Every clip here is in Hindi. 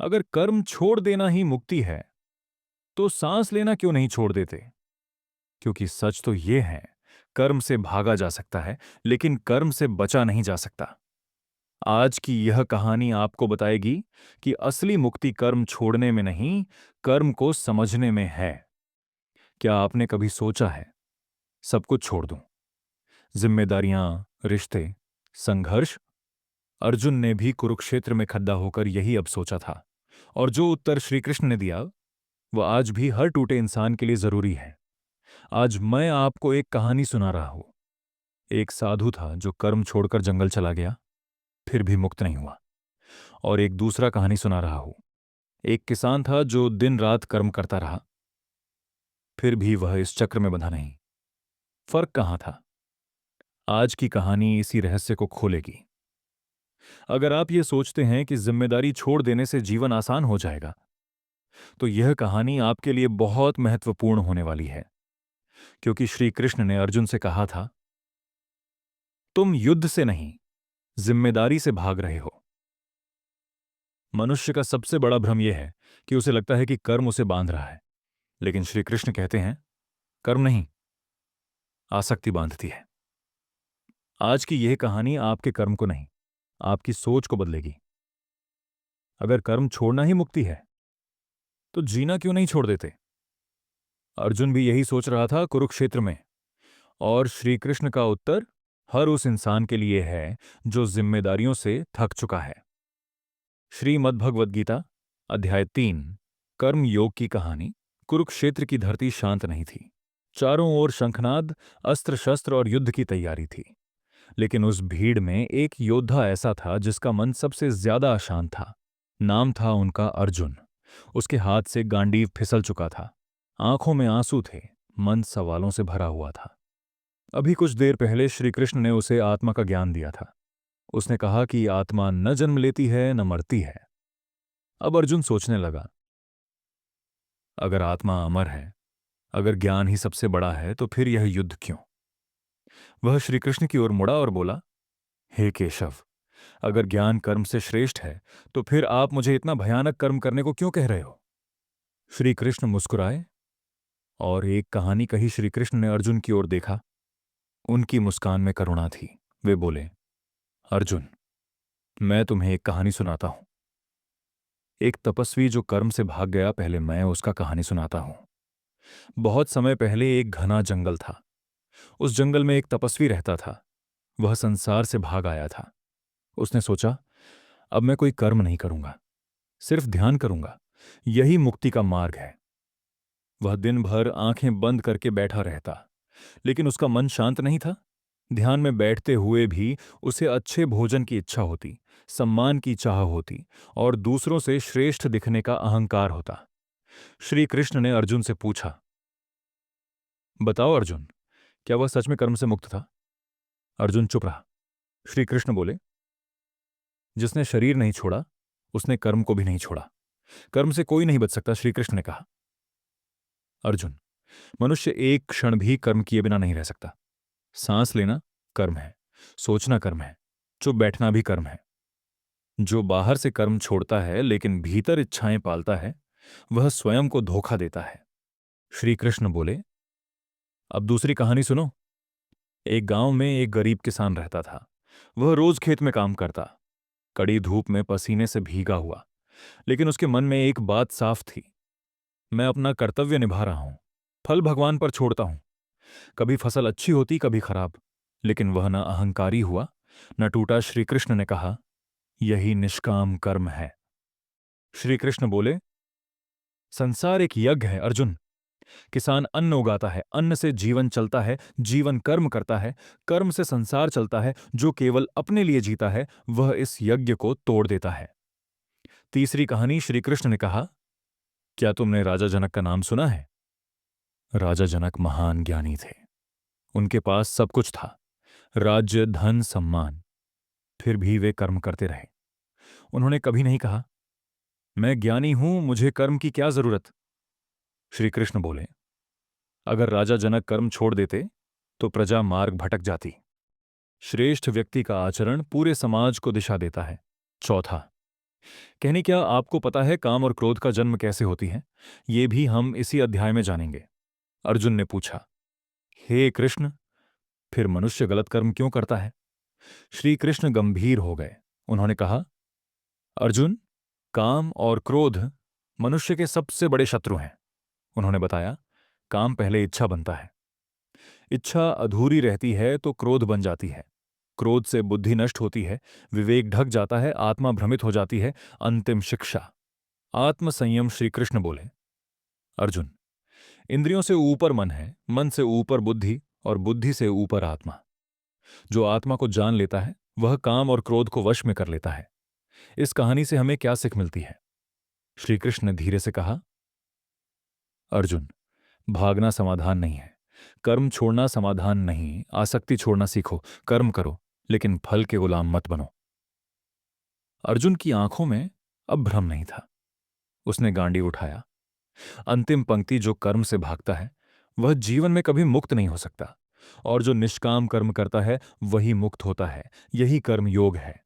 अगर कर्म छोड़ देना ही मुक्ति है, तो सांस लेना क्यों नहीं छोड़ देते? क्योंकि सच तो यह है, कर्म से भागा जा सकता है, लेकिन कर्म से बचा नहीं जा सकता। आज की यह कहानी आपको बताएगी कि असली मुक्ति कर्म छोड़ने में नहीं, कर्म को समझने में है। क्या आपने कभी सोचा है, सब कुछ छोड़ दूं? जिम्मेदारियां, रिश्ते, संघर्ष। अर्जुन ने भी कुरुक्षेत्र में खड्डा होकर यही अब सोचा था। और जो उत्तर श्री कृष्ण ने दिया, वह आज भी हर टूटे इंसान के लिए जरूरी है। आज मैं आपको एक कहानी सुना रहा हूं। एक साधु था जो कर्म छोड़कर जंगल चला गया, फिर भी मुक्त नहीं हुआ। और एक दूसरा कहानी सुना रहा हूं। एक किसान था जो दिन रात कर्म करता रहा, फिर भी वह इस चक्र में बंधा नहीं। फर्क कहां था? आज की कहानी इसी रहस्य को खोलेगी। अगर आप ये सोचते हैं कि जिम्मेदारी छोड़ देने से जीवन आसान हो जाएगा, तो यह कहानी आपके लिए बहुत महत्वपूर्ण होने वाली है। क्योंकि श्री कृष्ण ने अर्जुन से कहा था, तुम युद्ध से नहीं, जिम्मेदारी से भाग रहे हो। मनुष्य का सबसे बड़ा भ्रम यह है कि उसे लगता है कि कर्म उसे बांध रहा है। लेकिन श्री कृष्ण कहते हैं, कर्म नहीं, आसक्ति बांधती है। आज की यह कहानी आपके कर्म को नहीं, आपकी सोच को बदलेगी। अगर कर्म छोड़ना ही मुक्ति है, तो जीना क्यों नहीं छोड़ देते? अर्जुन भी यही सोच रहा था कुरुक्षेत्र में। और श्री कृष्ण का उत्तर हर उस इंसान के लिए है जो जिम्मेदारियों से थक चुका है। श्रीमद् भगवद गीता, अध्याय 3, कर्म योग की कहानी। कुरुक्षेत्र की धरती शांत नहीं थी। चारों ओर शंखनाद, अस्त्र शस्त्र और युद्ध की तैयारी थी। लेकिन उस भीड़ में एक योद्धा ऐसा था जिसका मन सबसे ज्यादा अशांत था। नाम था उनका अर्जुन। उसके हाथ से गांडीव फिसल चुका था। आंखों में आंसू थे, मन सवालों से भरा हुआ था। अभी कुछ देर पहले श्री कृष्ण ने उसे आत्मा का ज्ञान दिया था। उसने कहा कि आत्मा न जन्म लेती है, न मरती है। अब अर्जुन सोचने लगा, अगर आत्मा अमर है, अगर ज्ञान ही सबसे बड़ा है, तो फिर यह युद्ध क्यों? वह श्री कृष्ण की ओर मुड़ा और बोला, हे केशव, अगर ज्ञान कर्म से श्रेष्ठ है, तो फिर आप मुझे इतना भयानक कर्म करने को क्यों कह रहे हो? श्री कृष्ण मुस्कुराए और एक कहानी कही श्री कृष्ण ने अर्जुन की ओर देखा। उनकी मुस्कान में करुणा थी। वे बोले, अर्जुन, मैं तुम्हें एक कहानी सुनाता हूं। एक तपस्वी जो कर्म से भाग गया, पहले मैं उसका कहानी सुनाता हूं। बहुत समय पहले एक घना जंगल था। उस जंगल में एक तपस्वी रहता था। वह संसार से भाग आया था। उसने सोचा, अब मैं कोई कर्म नहीं करूंगा, सिर्फ ध्यान करूंगा, यही मुक्ति का मार्ग है। वह दिन भर आंखें बंद करके बैठा रहता, लेकिन उसका मन शांत नहीं था। ध्यान में बैठते हुए भी उसे अच्छे भोजन की इच्छा होती, सम्मान की चाह होती और दूसरों से श्रेष्ठ दिखने का अहंकार होता। श्री कृष्ण ने अर्जुन से पूछा, बताओ अर्जुन, क्या वह सच में कर्म से मुक्त था? अर्जुन चुप रहा। श्री कृष्ण बोले, जिसने शरीर नहीं छोड़ा, उसने कर्म को भी नहीं छोड़ा। कर्म से कोई नहीं बच सकता। श्री कृष्ण ने कहा, अर्जुन, मनुष्य एक क्षण भी कर्म किए बिना नहीं रह सकता। सांस लेना कर्म है, सोचना कर्म है, चुप बैठना भी कर्म है। जो बाहर से कर्म छोड़ता है लेकिन भीतर इच्छाएं पालता है, वह स्वयं को धोखा देता है। श्री कृष्ण बोले, अब दूसरी कहानी सुनो। एक गांव में एक गरीब किसान रहता था। वह रोज खेत में काम करता, कड़ी धूप में पसीने से भीगा हुआ। लेकिन उसके मन में एक बात साफ थी, मैं अपना कर्तव्य निभा रहा हूं, फल भगवान पर छोड़ता हूं। कभी फसल अच्छी होती, कभी खराब, लेकिन वह न अहंकारी हुआ, न टूटा। श्री कृष्ण ने कहा, यही निष्काम कर्म है। श्री कृष्ण बोले, संसार एक यज्ञ है अर्जुन। किसान अन्न उगाता है, अन्न से जीवन चलता है, जीवन कर्म करता है, कर्म से संसार चलता है। जो केवल अपने लिए जीता है, वह इस यज्ञ को तोड़ देता है। तीसरी कहानी श्री कृष्ण ने कहा, क्या तुमने राजा जनक का नाम सुना है? राजा जनक महान ज्ञानी थे। उनके पास सब कुछ था, राज्य, धन, सम्मान। फिर भी वे कर्म करते रहे। उन्होंने कभी नहीं कहा, मैं ज्ञानी हूं, मुझे कर्म की क्या जरूरत। श्री कृष्ण बोले, अगर राजा जनक कर्म छोड़ देते, तो प्रजा मार्ग भटक जाती। श्रेष्ठ व्यक्ति का आचरण पूरे समाज को दिशा देता है। चौथा, कहने क्या आपको पता है काम और क्रोध का जन्म कैसे होती है? ये भी हम इसी अध्याय में जानेंगे। अर्जुन ने पूछा, हे कृष्ण, फिर मनुष्य गलत कर्म क्यों करता है? श्री कृष्ण गंभीर हो गए। उन्होंने कहा, अर्जुन, काम और क्रोध मनुष्य के सबसे बड़े शत्रु हैं। उन्होंने बताया, काम पहले इच्छा बनता है, इच्छा अधूरी रहती है तो क्रोध बन जाती है, क्रोध से बुद्धि नष्ट होती है, विवेक ढक जाता है, आत्मा भ्रमित हो जाती है, अंतिम शिक्षा आत्म संयम। श्री कृष्ण बोले, अर्जुन, इंद्रियों से ऊपर मन है, मन से ऊपर बुद्धि और बुद्धि से ऊपर आत्मा। जो आत्मा को जान लेता है वह काम और क्रोध को वश में कर लेता है। इस कहानी से हमें क्या सीख मिलती है? श्री कृष्ण ने धीरे से कहा, अर्जुन, भागना समाधान नहीं है, कर्म छोड़ना समाधान नहीं, आसक्ति छोड़ना सीखो, कर्म करो लेकिन फल के गुलाम मत बनो। अर्जुन की आंखों में अब भ्रम नहीं था। उसने गांडी उठाया। अंतिम पंक्ति, जो कर्म से भागता है वह जीवन में कभी मुक्त नहीं हो सकता, और जो निष्काम कर्म करता है वही मुक्त होता है। यही कर्म योग है।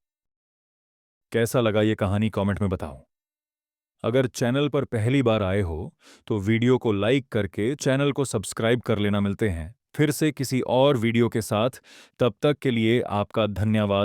कैसा लगा ये कहानी कमेंट में बताओ। अगर चैनल पर पहली बार आए हो तो वीडियो को लाइक करके चैनल को सब्सक्राइब कर लेना। मिलते हैं फिर से किसी और वीडियो के साथ। तब तक के लिए आपका धन्यवाद।